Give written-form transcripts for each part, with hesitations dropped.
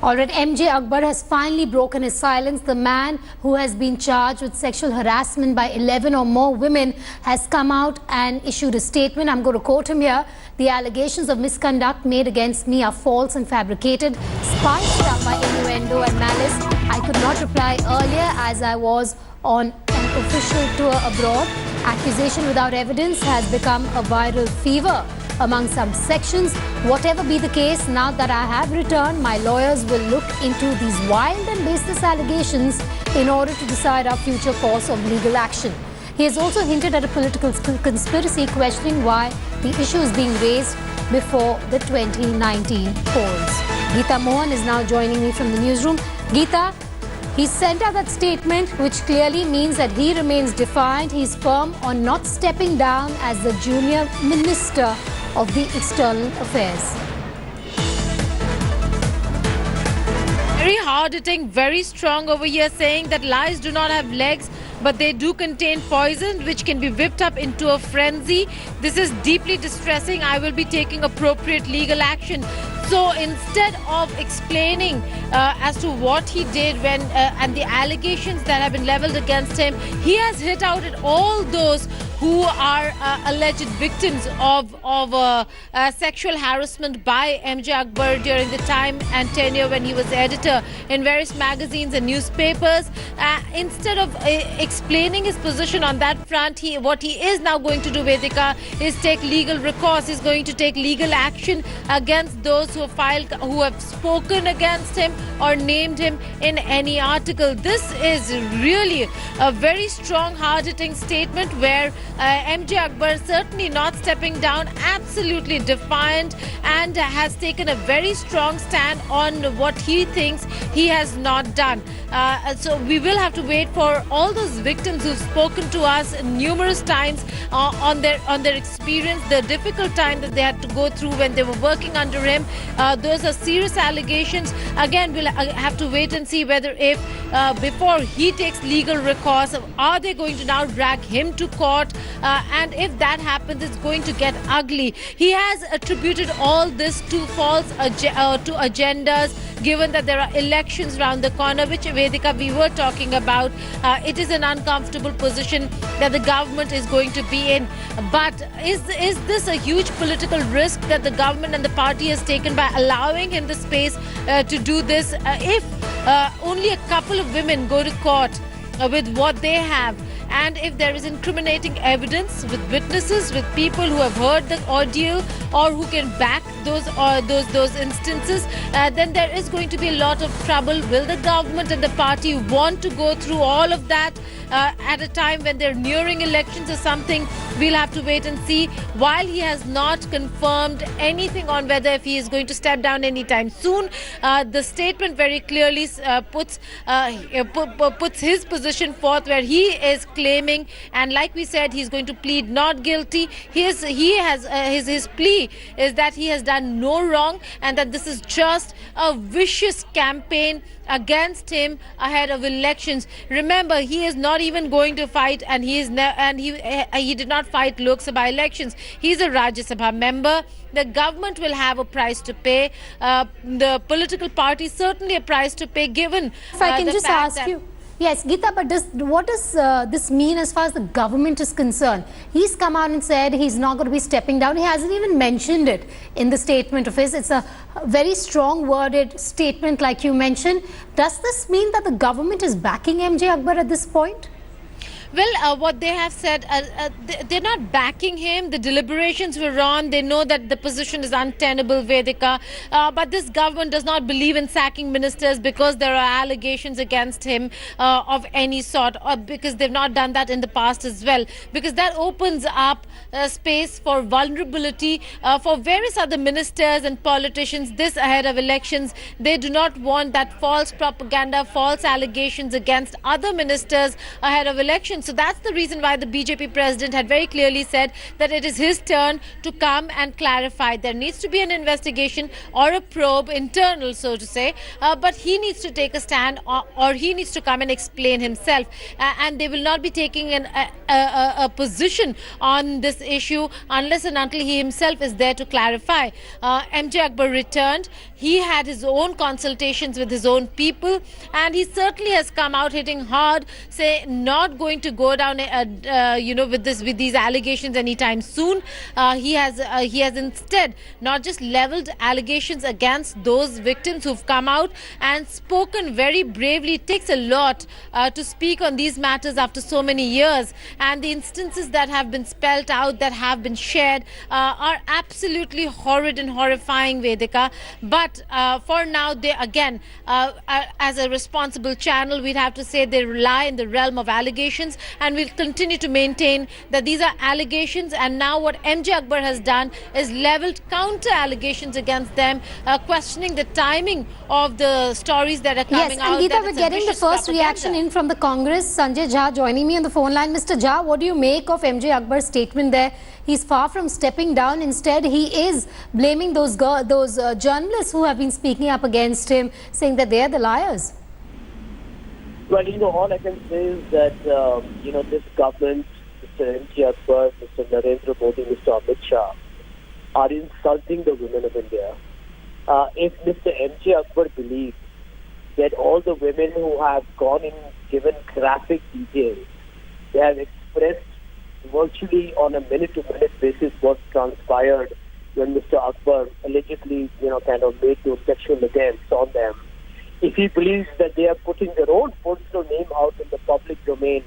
All right, MJ Akbar has finally broken his silence. The man who has been charged with sexual harassment by 11 or more women has come out and issued a statement. I'm going to quote him here. The allegations of misconduct made against me are false and fabricated, spiced up by innuendo and malice. I could not reply earlier as I was on an official tour abroad. Accusation without evidence has become a viral fever among some sections. Whatever be the case, now that I have returned, my lawyers will look into these wild and baseless allegations in order to decide our future course of legal action. He has also hinted at a political conspiracy, questioning why the issue is being raised before the 2019 polls. Geeta Mohan is now joining me from the newsroom. Geeta, he sent out that statement, which clearly means that he remains defiant. He's firm on not stepping down as the junior minister of the External Affairs. Very hard-hitting, very strong over here, saying that lies do not have legs, but they do contain poison, which can be whipped up into a frenzy. This is deeply distressing. I will be taking appropriate legal action. So instead of explaining as to what he did when and the allegations that have been leveled against him, he has hit out at all those who are alleged victims of sexual harassment by MJ Akbar during the time and tenure when he was editor in various magazines and newspapers. Instead of explaining his position on that front, what he is now going to do, Vedika, is take legal recourse. He's going to take legal action against those who have spoken against him or named him in any article. This is really a very strong, hard-hitting statement where MJ Akbar certainly not stepping down, absolutely defiant, and has taken a very strong stand on what he thinks he has not done. So we will have to wait for all those victims who've spoken to us numerous times on their experience, the difficult time that they had to go through when they were working under him. Those are serious allegations. Again, we'll have to wait and see whether if before he takes legal recourse, are they going to now drag him to court? And if that happens, it's going to get ugly. He has attributed all this to false agendas, given that there are elections around the corner, which Vedika we were talking about. It is an uncomfortable position that the government is going to be in. But is this a huge political risk that the government and the party has taken by allowing him the space to do this? If only a couple of women go to court with what they have, and if there is incriminating evidence with witnesses, with people who have heard the audio or who can back those instances, then there is going to be a lot of trouble. Will the government and the party want to go through all of that at a time when they're nearing elections or something? We'll have to wait and see. While he has not confirmed anything on whether if he is going to step down anytime soon, the statement very clearly puts his position forth, where he is claiming, and like we said, he's going to plead not guilty. His plea is that he has done no wrong and that this is just a vicious campaign against him ahead of elections. Remember, he is not even going to fight, and he did not fight Lok Sabha elections. He's a Rajya Sabha member. The government will have a price to pay. The political party certainly a price to pay, given if I can just ask you. Yes, Geeta, but what does this mean as far as the government is concerned? He's come out and said he's not going to be stepping down. He hasn't even mentioned it in the statement of his. It's a very strong worded statement, like you mentioned. Does this mean that the government is backing MJ Akbar at this point? Well, what they have said, they're not backing him. The deliberations were on. They know that the position is untenable, Vedika. But this government does not believe in sacking ministers because there are allegations against him of any sort, or because they've not done that in the past as well. Because that opens up space for vulnerability for various other ministers and politicians this ahead of elections. They do not want that false propaganda, false allegations against other ministers ahead of elections. So that's the reason why the BJP president had very clearly said that it is his turn to come and clarify. There needs to be an investigation or a probe, internal, so to say, but he needs to take a stand, or he needs to come and explain himself. And they will not be taking a position on this issue unless and until he himself is there to clarify. MJ Akbar returned. he had his own consultations with his own people, and he certainly has come out hitting hard, say not going to go down, with these allegations anytime soon. He has instead not just leveled allegations against those victims who've come out and spoken very bravely. It takes a lot to speak on these matters after so many years, and the instances that have been spelt out, that have been shared, are absolutely horrid and horrifying, Vedika. But for now, they again, as a responsible channel, we'd have to say they rely in the realm of allegations, and we'll continue to maintain that these are allegations. And now what MJ Akbar has done is leveled counter allegations against them, questioning the timing of the stories that are coming out. Yes, and Geeta, we're getting the first reaction in from the Congress. Sanjay Jha joining me on the phone line. Mr. Jha, what do you make of MJ Akbar's statement there? He's far from stepping down. Instead, he is blaming those journalists who have been speaking up against him, saying that they are the liars. Well, all I can say is that, this government, Mr. MJ Akbar, Mr. Narendra Modi, Mr. Amit Shah, are insulting the women of India. If Mr. MJ Akbar believes that all the women who have gone and given graphic details, they have expressed virtually on a minute-to-minute basis what transpired when Mr. Akbar allegedly, kind of made those sexual attempts on them. If he believes that they are putting their own personal name out in the public domain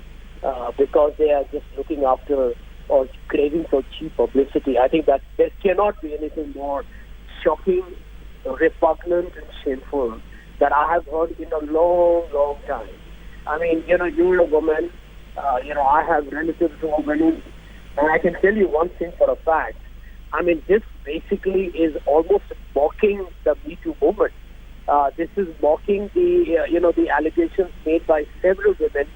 because they are just looking after or craving for cheap publicity, I think that there cannot be anything more shocking, repugnant and shameful that I have heard in a long, long time. I mean, you're a woman, I have relatives who are women, and I can tell you one thing for a fact. I mean, this basically is almost mocking the Me Too movement. This is mocking the allegations made by several women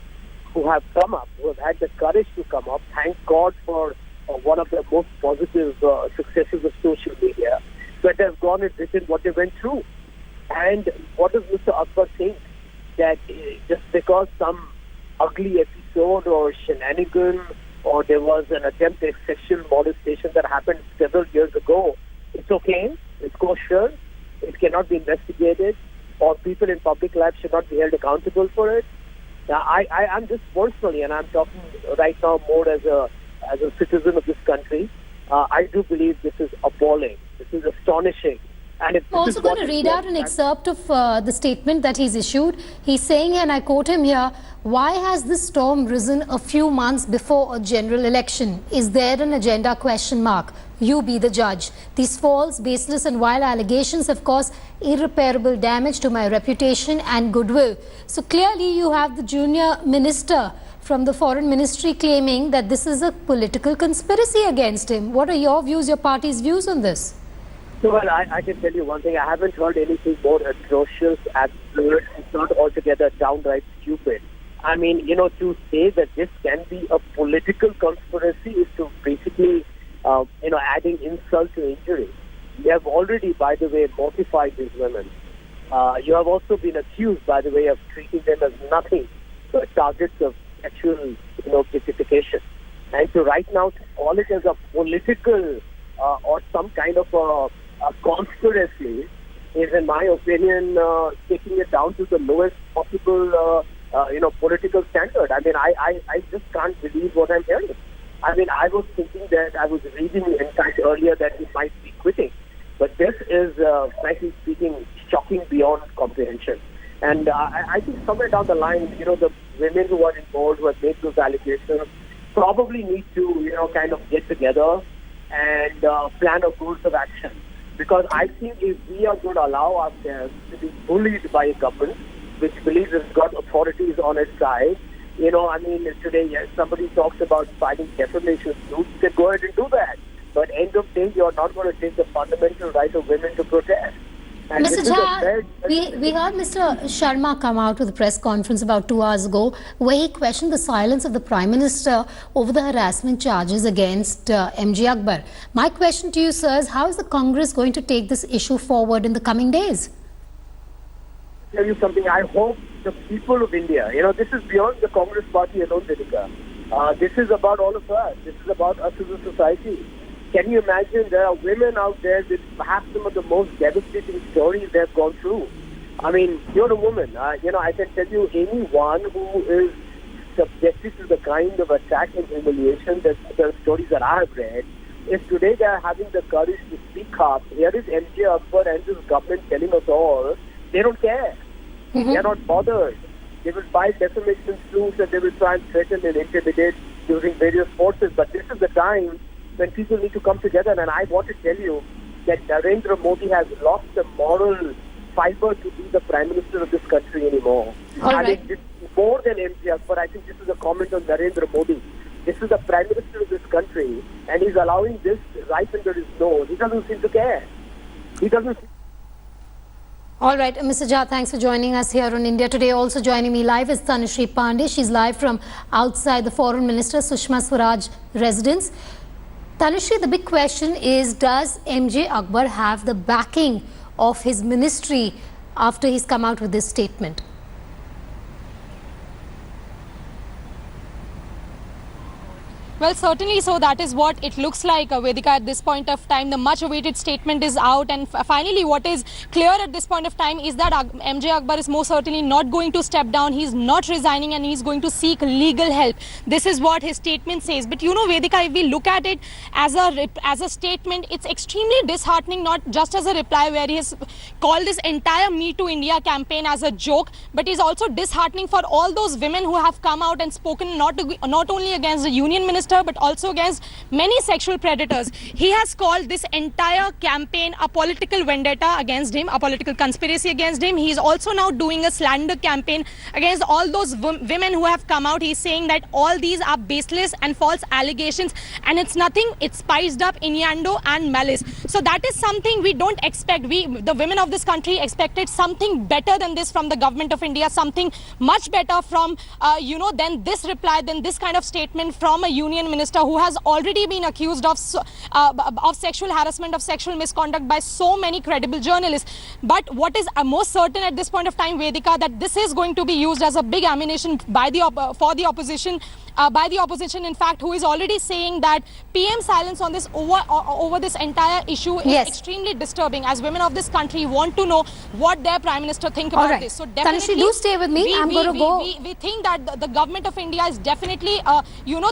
who have come up, who have had the courage to come up. Thank God for one of the most positive successes of social media. But they've gone and written what they went through. And what does Mr. Akbar think? That just because some ugly episode or shenanigan or there was an attempt at sexual molestation that happened several years ago, it's okay, it's kosher, it cannot be investigated, or people in public life should not be held accountable for it. Now, I'm just personally, and I'm talking right now more as a citizen of this country, I do believe this is appalling. This is astonishing. And if I'm also going to read out an excerpt of the statement that he's issued. He's saying, and I quote him here, "Why has this storm risen a few months before a general election? Is there an agenda ? You be the judge. These false, baseless and vile allegations have caused irreparable damage to my reputation and goodwill." So clearly you have the junior minister from the foreign ministry claiming that this is a political conspiracy against him. What are your views, your party's views on this? So, well, I can tell you one thing. I haven't heard anything more atrocious, absurd. It's not altogether downright stupid. I mean, to say that this can be a political conspiracy is to basically, adding insult to injury. You have already, by the way, mortified these women. You have also been accused, by the way, of treating them as nothing but targets of sexual, gratification. And so right now, to call it as a political or some kind of a conspiracy is, in my opinion, taking it down to the lowest possible, political standard. I mean, I just can't believe what I'm hearing. I mean, I was thinking that I was reading, in fact, earlier that he might be quitting. But this is, frankly speaking, shocking beyond comprehension. And I think somewhere down the line, the women who are involved, who have made those allegations, probably need to, kind of get together and plan a course of action. Because I think if we are going to allow ourselves to be bullied by a government which believes it's got authorities on its side, today, yes, somebody talks about fighting defamation suits, you can go ahead and do that. But end of day, you're not going to take the fundamental right of women to protest. And Mr. Jha, we heard Mr. Sharma come out with a press conference about 2 hours ago where he questioned the silence of the Prime Minister over the harassment charges against MJ Akbar. My question to you, sir, is how is the Congress going to take this issue forward in the coming days? I'll tell you something. I hope the people of India, this is beyond the Congress party alone, Vedika. This is about all of us. This is about us as a society. Can you imagine there are women out there with perhaps some of the most devastating stories they've gone through? I mean, you're a woman. I can tell you anyone who is subjected to the kind of attack and humiliation that the stories that I have read, if today they are having the courage to speak up, here is MJ Akbar and this government telling us all, they don't care. They are not bothered. They will file defamation suits and they will try and threaten and intimidate using various forces. But this is the time when people need to come together. And I want to tell you that Narendra Modi has lost the moral fiber to be the Prime Minister of this country anymore. I mean, this is more than MJ Akbar. I think this is a comment on Narendra Modi. This is the Prime Minister of this country and he's allowing this right under his nose. He doesn't seem to care. He doesn't. All right, Mr. Jha, thanks for joining us here on India Today. Also joining me live is Tanushree Pandey. She's live from outside the Foreign Minister Sushma Swaraj residence. Tanushree, the big question is, does MJ Akbar have the backing of his ministry after he's come out with this statement? Well, certainly so. That is what it looks like, Vedika, at this point of time. The much-awaited statement is out. And finally, what is clear at this point of time is that MJ Akbar is most certainly not going to step down. He's not resigning and he's going to seek legal help. This is what his statement says. But you know, Vedika, if we look at it as a statement, it's extremely disheartening, not just as a reply where he has called this entire Me Too India campaign as a joke, but is also disheartening for all those women who have come out and spoken not only against the union minister, but also against many sexual predators. He has called this entire campaign a political vendetta against him, a political conspiracy against him. He is also now doing a slander campaign against all those women who have come out. He's saying that all these are baseless and false allegations and it's nothing, it's spiced up innuendo and malice. So that is something we don't expect. The women of this country expected something better than this from the government of India, something much better from, than this reply, than this kind of statement from a union minister who has already been accused of sexual harassment, of sexual misconduct by so many credible journalists. But what is most certain at this point of time, Vedika, that this is going to be used as a big ammunition by for the opposition. By the opposition, in fact, who is already saying that PM silence on this over this entire issue is extremely disturbing, as women of this country want to know what their Prime Minister think about this. So definitely, Tanushree, do stay with me. I'm going to go. We think that the government of India is definitely,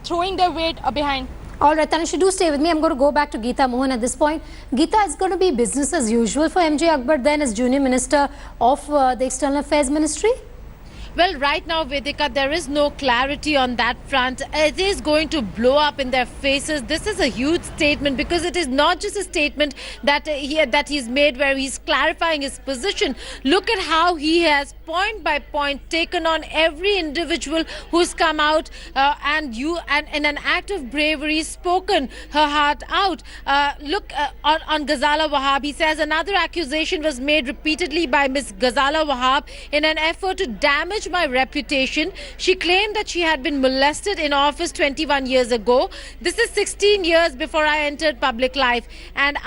throwing their weight behind. All right, Tanushree, do stay with me. I'm going to go back to Geeta Mohan at this point. Geeta, it's going to be business as usual for MJ Akbar then as Junior Minister of the External Affairs Ministry? Well, right now, Vedika, there is no clarity on that front. It is going to blow up in their faces. This is a huge statement because it is not just a statement that he's made where he's clarifying his position. Look at how he has point by point taken on every individual who's come out and in an act of bravery spoken her heart out. Look on Ghazala Wahab. He says another accusation was made repeatedly by Ms. Ghazala Wahab in an effort to damage my reputation. She claimed that she had been molested in office 21 years ago. This is 16 years before I entered public life and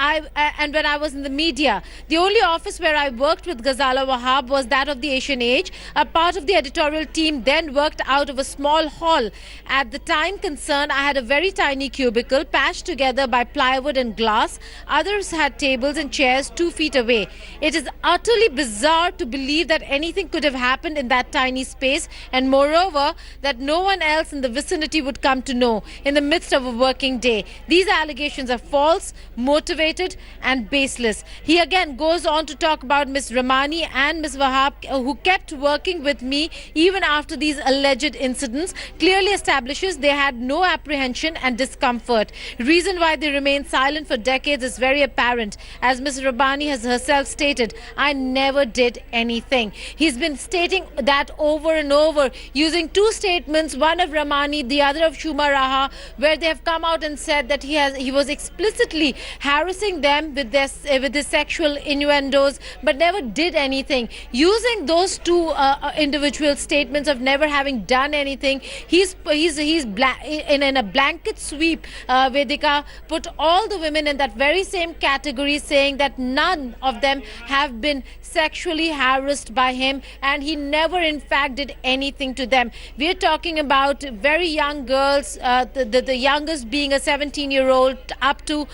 when I was in the media. The only office where I worked with Ghazala Wahab was that of the Asian Age. A part of the editorial team then worked out of a small hall. At the time concerned, I had a very tiny cubicle patched together by plywood and glass. Others had tables and chairs 2 feet away. It is utterly bizarre to believe that anything could have happened in that tiny space, and moreover that no one else in the vicinity would come to know in the midst of a working day. These allegations are false, motivated and baseless. He again goes on to talk about Ms. Ramani and Ms. Wahab, who kept working with me even after these alleged incidents, clearly establishes they had no apprehension and discomfort. Reason why they remained silent for decades is very apparent. As Ms. Ramani has herself stated, I never did anything. He's been stating that over and over, using 2 statements, one of Ramani, the other of Shuma Raha, where they have come out and said that he was explicitly harassing them with his sexual innuendos, but never did anything. Using those 2 individual statements of never having done anything, he's in a blanket sweep, Vedika, put all the women in that very same category, saying that none of them have been sexually harassed by him and he never in fact did anything to them. We're talking about very young girls, the youngest being a 17-year-old, up to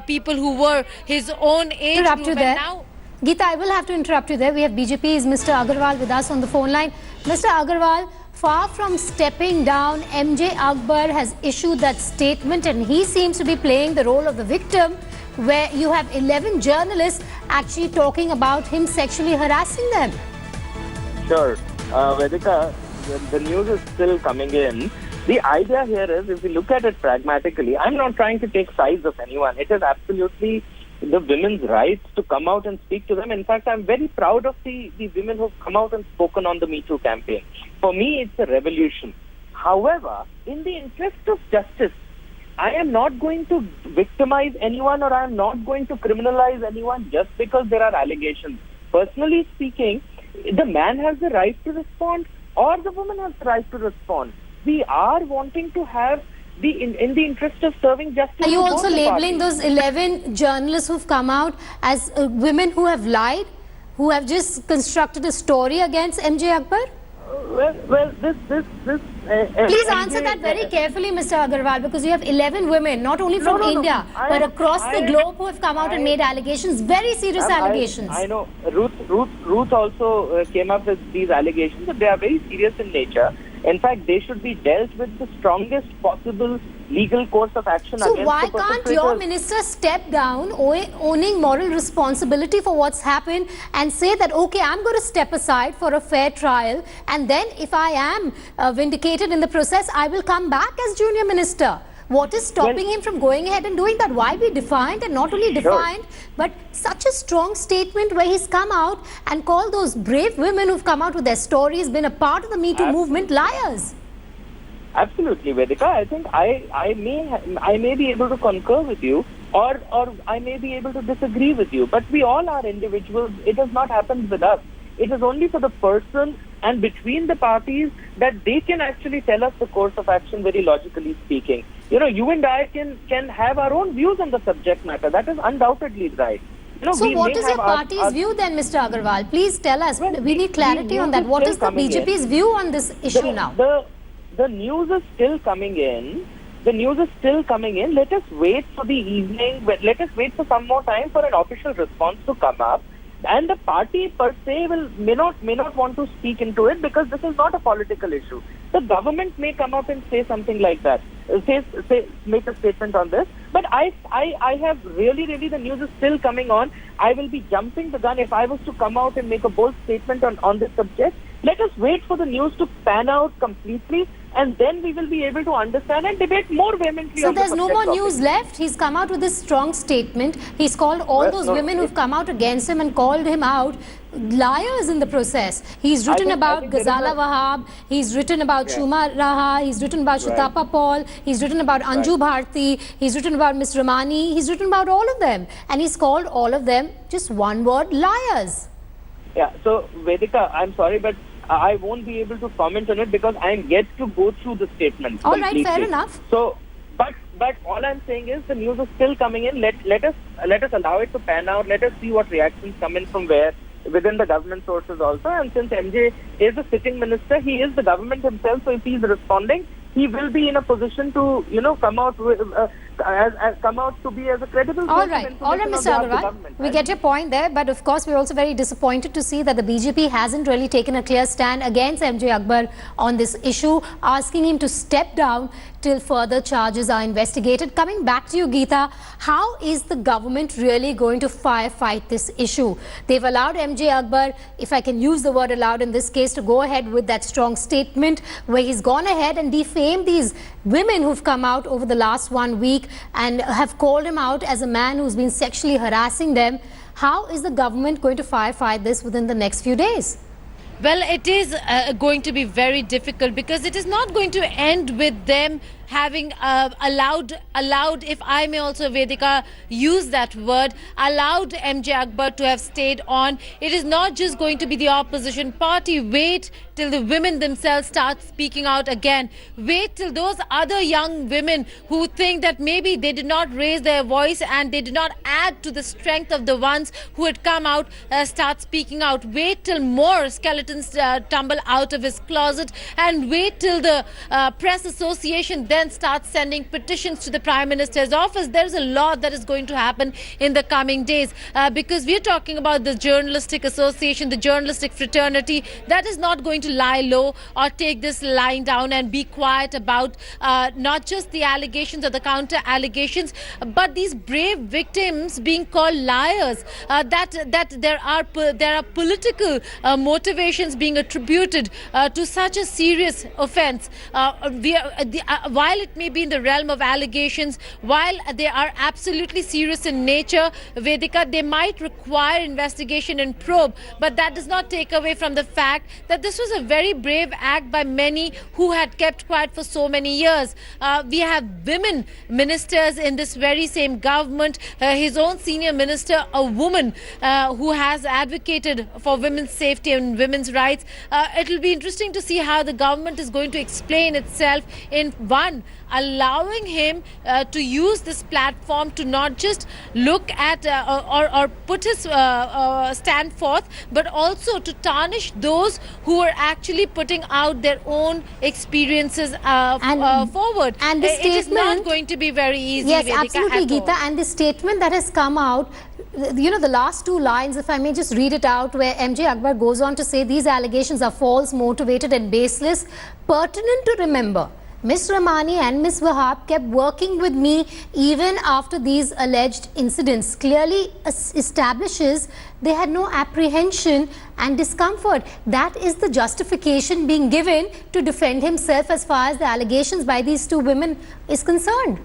people who were his own age Interrupt group. you there. And now, Geeta, I will have to interrupt you there. We have BJP's Mr. Agarwal with us on the phone line. Mr. Agarwal, far from stepping down, MJ Akbar has issued that statement and he seems to be playing the role of the victim, where you have 11 journalists actually talking about him sexually harassing them. Sure. Vedika, the news is still coming in. The idea here is, if we look at it pragmatically, I'm not trying to take sides of anyone. It is absolutely the women's rights to come out and speak to them. In fact, I'm very proud of the women who've come out and spoken on the Me Too campaign. For me, it's a revolution. However, in the interest of justice, I am not going to victimize anyone, or I am not going to criminalize anyone just because there are allegations. Personally speaking, the man has the right to respond, or the woman has the right to respond. We are wanting to have in the interest of serving justice. Are you to both also the labeling parties. those 11 journalists who've come out as women who have lied, who have just constructed a story against MJ Akbar? Well, this. Please answer that very carefully, Mr. Agarwal, because you have 11 women, not only from No. India, but across the globe, who have come out and made allegations, very serious allegations. I know. Ruth also came up with these allegations, but they are very serious in nature. In fact, they should be dealt with the strongest possible legal course of action So against why the can't your perpetrators. minister step down, owning moral responsibility for what's happened, and say that, okay, I'm going to step aside for a fair trial, and then if I am vindicated in the process, I will come back as junior minister? What is stopping him from going ahead and doing that? Why be defiant, and not only defiant, but such a strong statement where he's come out and called those brave women who've come out with their stories, been a part of the Me Too movement, liars? Absolutely, Vedika. I think I may be able to concur with you, or I may be able to disagree with you. But we all are individuals. It has not happened with us. It is only for the person and between the parties that they can actually tell us the course of action, very logically speaking. You know, you and I can have our own views on the subject matter. That is undoubtedly right. You know, So we what may is your have our- party's our- view then, Mr. Agarwal? Please tell us. Well, We need clarity the on news that. is What still is the coming in. BJP's view on this issue now? The news is still coming in. The news is still coming in. Let us wait for the evening. Let us wait for some more time for an official response to come up. And the party per se may not want to speak into it, because this is not a political issue. The government may come up and say something like that, make a statement on this. But I have really the news is still coming on. I will be jumping the gun if I was to come out and make a bold statement on this subject. Let us wait for the news to pan out completely, and then we will be able to understand and debate more vehemently. So on the there's no subject more topic. news left. He's come out with this strong statement. He's called all Well, those no, women who've come out against him and called him out liars in the process. He's written I about think there is Ghazala a- Wahab. He's written about Yeah. Shuma Raha. He's written about Right. Shutapa Paul. He's written about Anju Bharti. He's written about Ms. Ramani. He's written about all of them. And he's called all of them, just one word, liars. Yeah, so Vedika, I'm sorry, but I won't be able to comment on it because I'm yet to go through the statement. All right, completely. fair enough. So, but all I'm saying is the news is still coming in. Let us allow it to pan out. Let us see what reactions come in from where, within the government sources also. And since MJ is a sitting minister, he is the government himself. So if he's responding, he will be in a position to, come out with, come out to be as a credible. All source of right, information Mr. on behalf of the Agarwal. government. We get your point there, but of course we're also very disappointed to see that the BJP hasn't really taken a clear stand against MJ Akbar on this issue, asking him to step down till further charges are investigated. Coming back to you, Geeta, how is the government really going to firefight this issue? They've allowed MJ Akbar, if I can use the word allowed in this case, to go ahead with that strong statement where he's gone ahead and defamed these women who've come out over the last 1 week and have called him out as a man who's been sexually harassing them. How is the government going to firefight this within the next few days? Well, it is going to be very difficult, because it is not going to end with them having allowed, if I may also, Vedika, use that word, allowed MJ Akbar to have stayed on. It is not just going to be the opposition party. Wait till the women themselves start speaking out again. Wait till those other young women who think that maybe they did not raise their voice and they did not add to the strength of the ones who had come out start speaking out. Wait till more skeletons tumble out of his closet, and wait till the press association then starts sending petitions to the Prime Minister's office. There's a lot that is going to happen in the coming days because we're talking about the journalistic association, the journalistic fraternity that is not going to lie low or take this line down and be quiet about not just the allegations or the counter allegations, but these brave victims being called liars. That there are political motivations being attributed to such a serious offence. While it may be in the realm of allegations, while they are absolutely serious in nature, Vedika, they might require investigation and probe, but that does not take away from the fact that this was a very brave act by many who had kept quiet for so many years. We have women ministers in this very same government, his own senior minister, a woman who has advocated for women's safety and women's rights. It will be interesting to see how the government is going to explain itself in one, allowing him to use this platform to not just look at or put his stand forth, but also to tarnish those who are actually putting out their own experiences forward. And the it is not going to be very easy. Yes, Vedika, absolutely, Geeta. And the statement that has come out, you know, the last two lines, if I may just read it out, where MJ Akbar goes on to say these allegations are false, motivated and baseless. Pertinent to remember, Ms. Ramani and Ms. Wahab kept working with me even after these alleged incidents. Clearly establishes they had no apprehension and discomfort. That is the justification being given to defend himself as far as the allegations by these two women is concerned.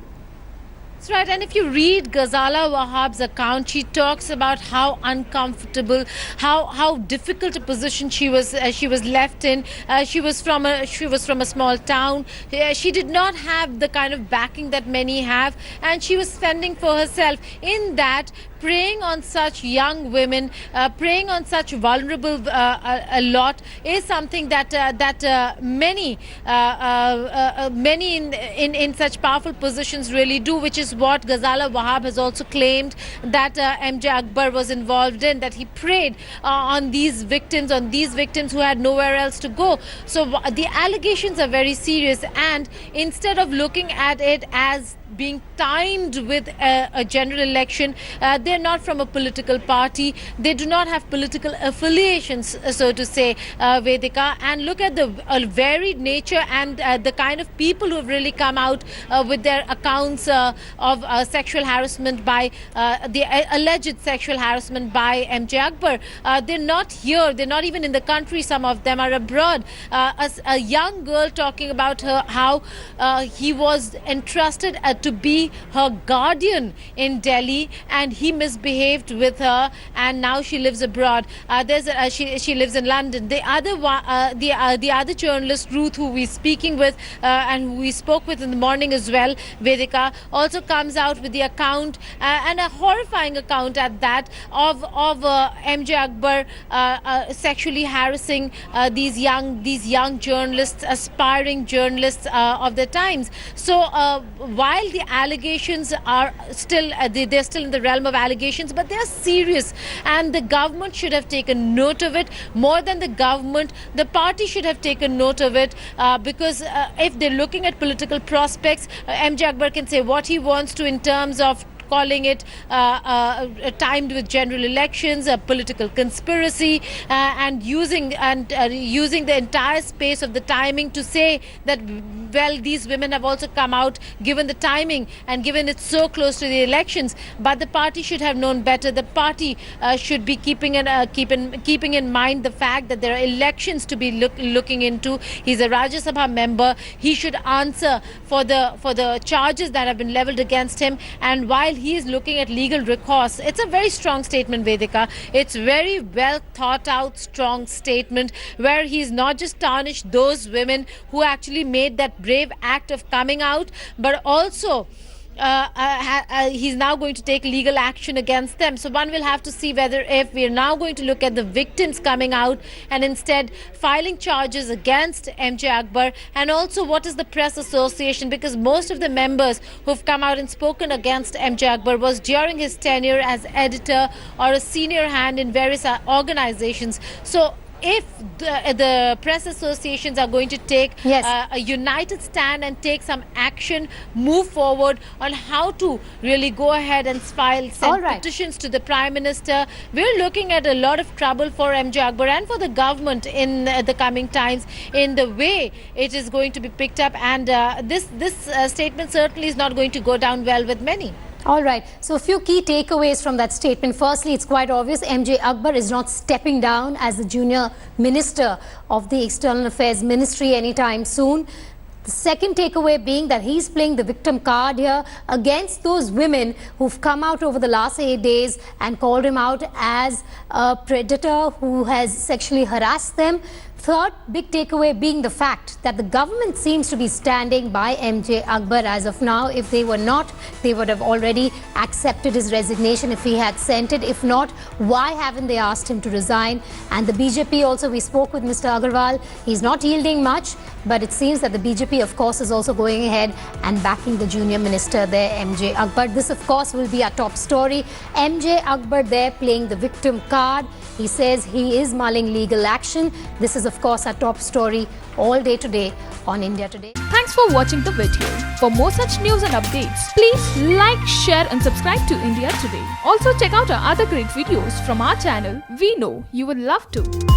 That's right. And if you read Ghazala Wahab's account, she talks about how uncomfortable, how difficult a position she was left in. She was from a small town. She did not have the kind of backing that many have, and she was fending for herself. In that, preying on such young women, preying on such vulnerable a lot is something that many in such powerful positions really do, which is what Ghazala Wahab has also claimed that MJ Akbar was involved in, that he preyed on these victims who had nowhere else to go. So the allegations are very serious, and instead of looking at it as being timed with a general election, they're not from a political party, they do not have political affiliations, so to say, Vedika, and look at the varied nature and the kind of people who have really come out with their accounts of sexual harassment by the alleged sexual harassment by MJ Akbar. They're not here, they're not even in the country, some of them are abroad. A young girl talking about how he was entrusted to be her guardian in Delhi, and he misbehaved with her, and now she lives abroad. She lives in London. The other journalist, Ruth, who we're speaking with and who we spoke with in the morning as well, Vedika, also comes out with the account and a horrifying account at that of MJ Akbar sexually harassing these young journalists, aspiring journalists of the times. So while the allegations are still they're still in the realm of allegations, but they're serious, and the government should have taken note of it. More than the government, the party should have taken note of it, because if they're looking at political prospects, MJ Akbar can say what he wants to in terms of calling it timed with general elections, a political conspiracy, and using the entire space of the timing to say that, well, these women have also come out given the timing and given it so close to the elections. But the party should have known better. The party should be keeping in mind the fact that there are elections to be looking into. He's a Rajya Sabha member. He should answer for the charges that have been leveled against him. And while he is looking at legal recourse. It's a very strong statement, Vedika. It's very well thought out, strong statement where he's not just tarnished those women who actually made that brave act of coming out, but also he's now going to take legal action against them. So one will have to see whether if we are now going to look at the victims coming out and instead filing charges against MJ Akbar, and also what is the press association, because most of the members who've come out and spoken against MJ Akbar was during his tenure as editor or a senior hand in various organizations. So if the press associations are going to take a united stand and take some action, move forward on how to really go ahead and send petitions to the Prime Minister, we're looking at a lot of trouble for MJ Akbar and for the government in the coming times in the way it is going to be picked up. And this statement certainly is not going to go down well with many. All right. So a few key takeaways from that statement. Firstly, it's quite obvious MJ Akbar is not stepping down as the junior minister of the External Affairs Ministry anytime soon. The second takeaway being that he's playing the victim card here against those women who've come out over the last 8 days and called him out as a predator who has sexually harassed them. Third big takeaway being the fact that the government seems to be standing by MJ Akbar as of now. If they were not, they would have already accepted his resignation if he had sent it. If not, why haven't they asked him to resign? And the BJP also, we spoke with Mr. Agarwal. He's not yielding much, but it seems that the BJP, of course, is also going ahead and backing the junior minister there, MJ Akbar. This, of course, will be our top story. MJ Akbar there playing the victim card. He says he is mulling legal action. This is, of course, our top story all day today on India Today. Thanks for watching the video. For more such news and updates, please like, share and subscribe to India Today. Also check out our other great videos from our channel. We know you will love to.